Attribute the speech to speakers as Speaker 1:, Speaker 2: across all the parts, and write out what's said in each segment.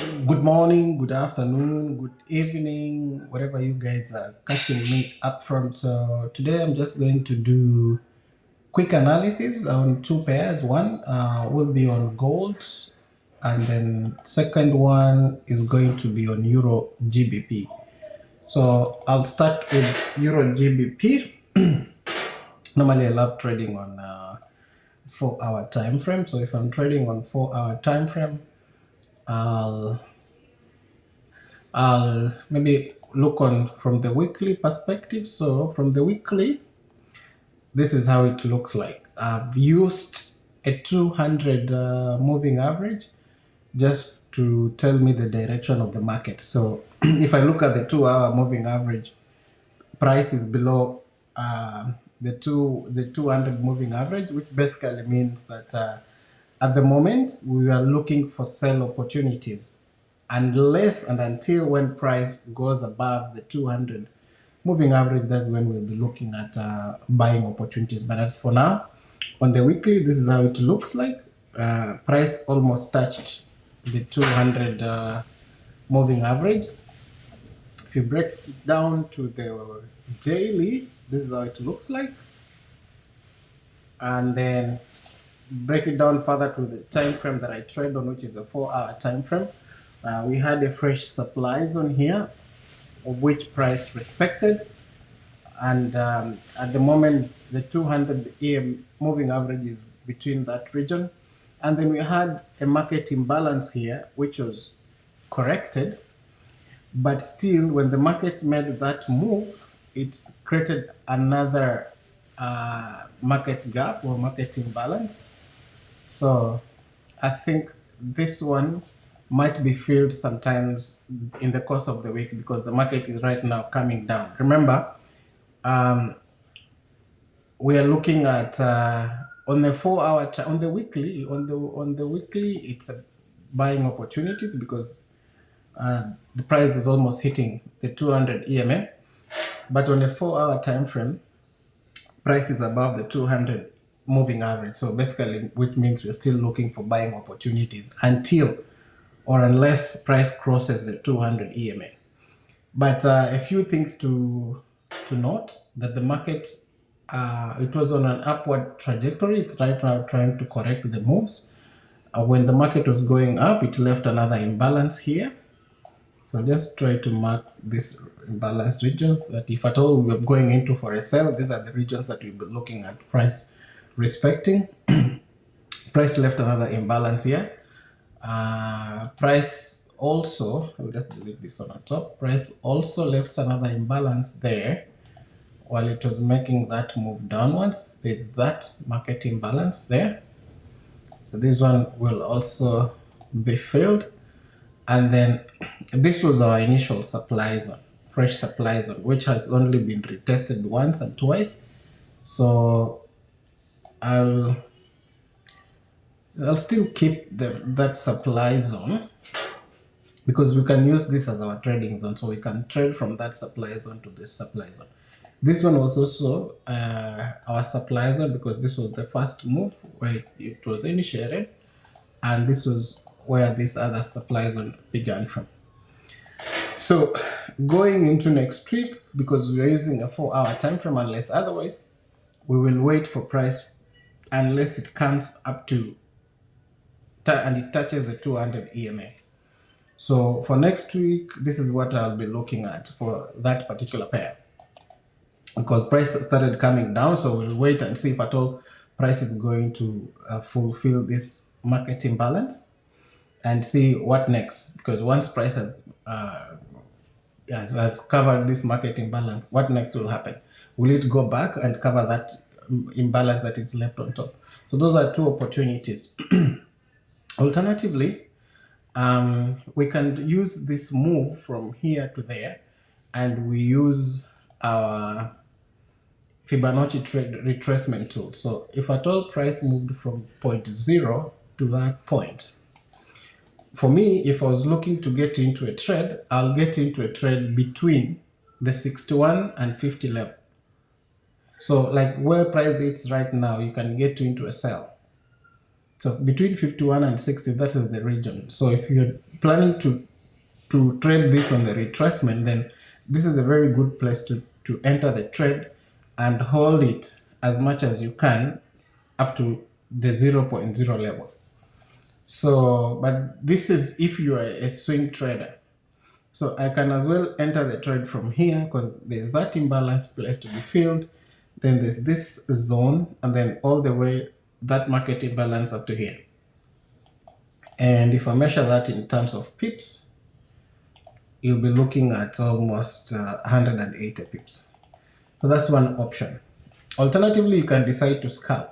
Speaker 1: Good morning, good afternoon, good evening, whatever you guys are catching me up from. So today I'm just going to do quick analysis on two pairs. One will be on gold, and then second one is going to be on Euro GBP. So I'll start with Euro GBP. Normally I love trading on 4-hour time frame. So if I'm trading on 4-hour time frame, I'll I'll maybe look on from the weekly perspective. So from the weekly, this is how it looks like. I've used a 200 moving average just to tell me the direction of the market. So if I look at the 2-hour moving average, price is below the 200 moving average, which basically means that at the moment we are looking for sell opportunities, unless and until when price goes above the 200 moving average. That's when we'll be looking at buying opportunities. But as for now, on the weekly, this is how it looks like. Price almost touched the 200 moving average. If you break it down to the daily, this is how it looks like. And then break it down further to the time frame that I trade on, which is a 4-hour time frame. We had a fresh supply zone here, of which price respected, and at the moment the 200 EM moving average is between that region. And then we had a market imbalance here, which was corrected, but still when the market made that move, it's created another market gap or market imbalance. So I think this one might be filled sometimes in the course of the week because the market is right now coming down. Remember, we are looking at on the 4-hour on the weekly, on the weekly, it's a buying opportunities because the price is almost hitting the 200 EMA. But on a 4-hour time frame, price is above the 200 moving average. So basically, which means we're still looking for buying opportunities until or unless price crosses the 200 EMA. But a few things to note: that the market, it was on an upward trajectory. It's right now trying to correct the moves. When the market was going up, it left another imbalance here. So just try to mark these imbalanced regions that if at all we're going into for a sell, these are the regions that we'll be looking at price respecting. Price left another imbalance here. Price also, I'll just delete this on the top. Price also left another imbalance there while it was making that move downwards. There's that market imbalance there. So this one will also be filled. And then this was our initial supply zone, fresh supply zone, which has only been retested once and twice. So I'll still keep that supply zone because we can use this as our trading zone. So we can trade from that supply zone to this supply zone. This one was also our supply zone because this was the first move where it was initiated, and this was where this other supply zone began from. So going into next week, because we are using a 4-hour time frame, unless otherwise, we will wait for price unless it comes up to and it touches the 200 EMA. So for next week, this is what I'll be looking at for that particular pair, because price started coming down. So we'll wait and see if at all price is going to fulfill this market imbalance and see what next. Because once price has covered this market imbalance, what next will happen? Will it go back and cover that imbalance that is left on top? So those are two opportunities. Alternatively, we can use this move from here to there, and we use our Fibonacci trade retracement tool. So if at all price moved from point 0 to that point, for me, if I was looking to get into a trade, I'll get into a trade between the 61 and 50 level. So like where price is right now, you can get into a sell. So between 51 and 60, that is the region. So if you're planning to trade this on the retracement, then this is a very good place to enter the trade and hold it as much as you can up to the 0.0 level. So, but this is if you are a swing trader. So I can as well enter the trade from here because there's that imbalance place to be filled. Then there's this zone and then all the way that market imbalance up to here. And if I measure that in terms of pips, you'll be looking at almost 180 pips. So that's one option. Alternatively, you can decide to scalp.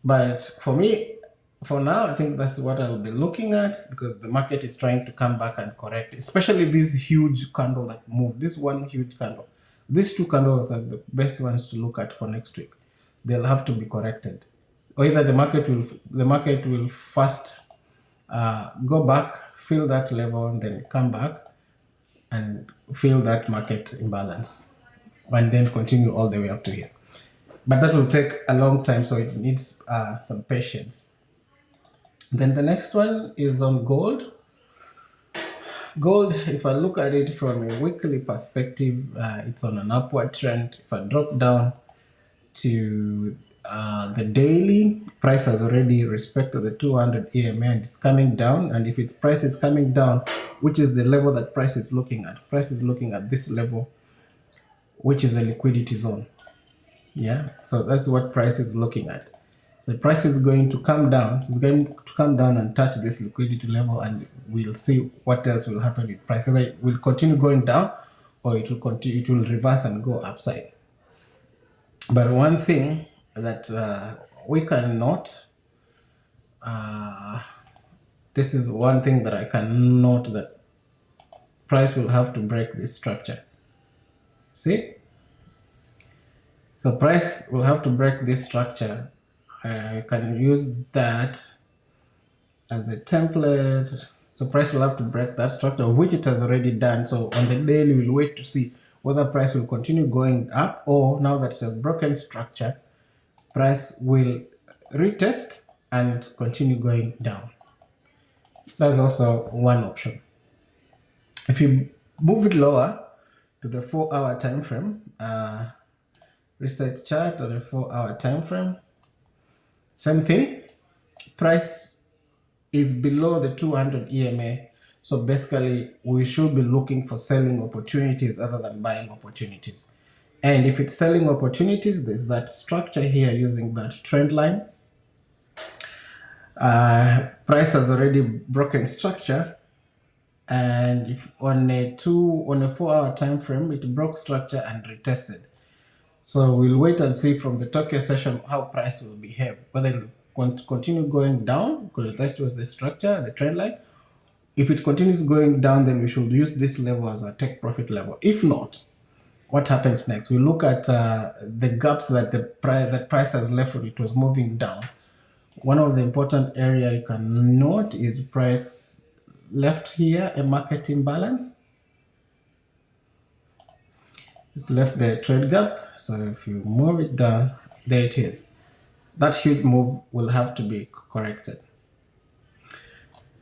Speaker 1: But for me, for now, I think that's what I'll be looking at because the market is trying to come back and correct, especially this huge candle that moved, this one huge candle. These two candles are the best ones to look at for next week. They'll have to be corrected. Or either the market will first go back, fill that level, and then come back and fill that market imbalance, and then continue all the way up to here. But that will take a long time, so it needs some patience. Then the next one is on gold. Gold, if I look at it from a weekly perspective, it's on an upward trend. If I drop down to the daily, price has already respected the 200 EMA and it's coming down. And if its price is coming down, which is the level that price is looking at, price is looking at this level, which is a liquidity zone. Yeah, so that's what price is looking at. So the price is going to come down. It's going to come down and touch this liquidity level, and we'll see what else will happen with price. Either it will continue going down, or it will continue. It will reverse and go upside. But one thing that we can note, this is one thing that I can note, that price will have to break this structure. See? So price will have to break this structure. I can use that as a template. So price will have to break that structure, of which it has already done. So on the daily, we'll wait to see whether price will continue going up, or now that it has broken structure, price will retest and continue going down. That's also one option. If you move it lower to the 4-hour time frame, reset chart on a 4-hour time frame, same thing, price is below the 200 EMA. So basically, we should be looking for selling opportunities other than buying opportunities. And if it's selling opportunities, there's that structure here using that trend line. Price has already broken structure. And if on a 4-hour time frame, it broke structure and retested. So we'll wait and see from the Tokyo session how price will behave, whether it will continue going down because that was the structure, the trend line. If it continues going down, then we should use this level as a take profit level. If not, what happens next? We look at the gaps that the price has left when it was moving down. One of the important area you can note is price left here a market imbalance. It left the trade gap. So if you move it down, there it is. That huge move will have to be corrected.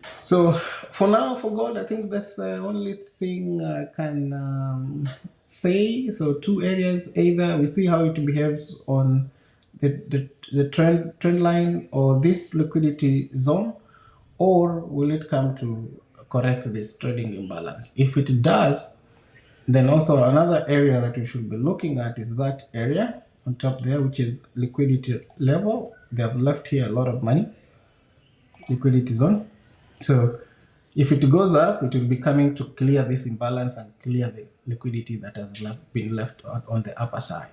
Speaker 1: So for now, for gold, I think that's the only thing I can say. So two areas, either we see how it behaves on the trend line or this liquidity zone, or will it come to correct this trading imbalance? If it does, then also another area that we should be looking at is that area on top there, which is liquidity level. They have left here a lot of money, liquidity zone. So if it goes up, it will be coming to clear this imbalance and clear the liquidity that has been left on the upper side.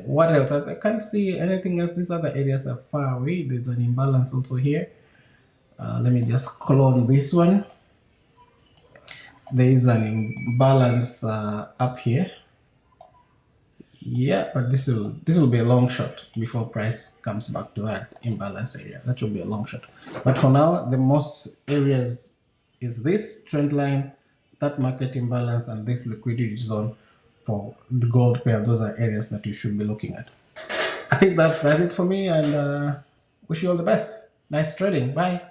Speaker 1: What else? I can't see anything else. These other areas are far away. There's an imbalance also here. Let me just clone this one. There is an imbalance up here. Yeah, but this will be a long shot before price comes back to that imbalance area. That will be a long shot. But for now, the most areas is this trend line, that market imbalance, and this liquidity zone for the gold pair. Those are areas that you should be looking at. I think that's it for me, and wish you all the best. Nice trading. Bye.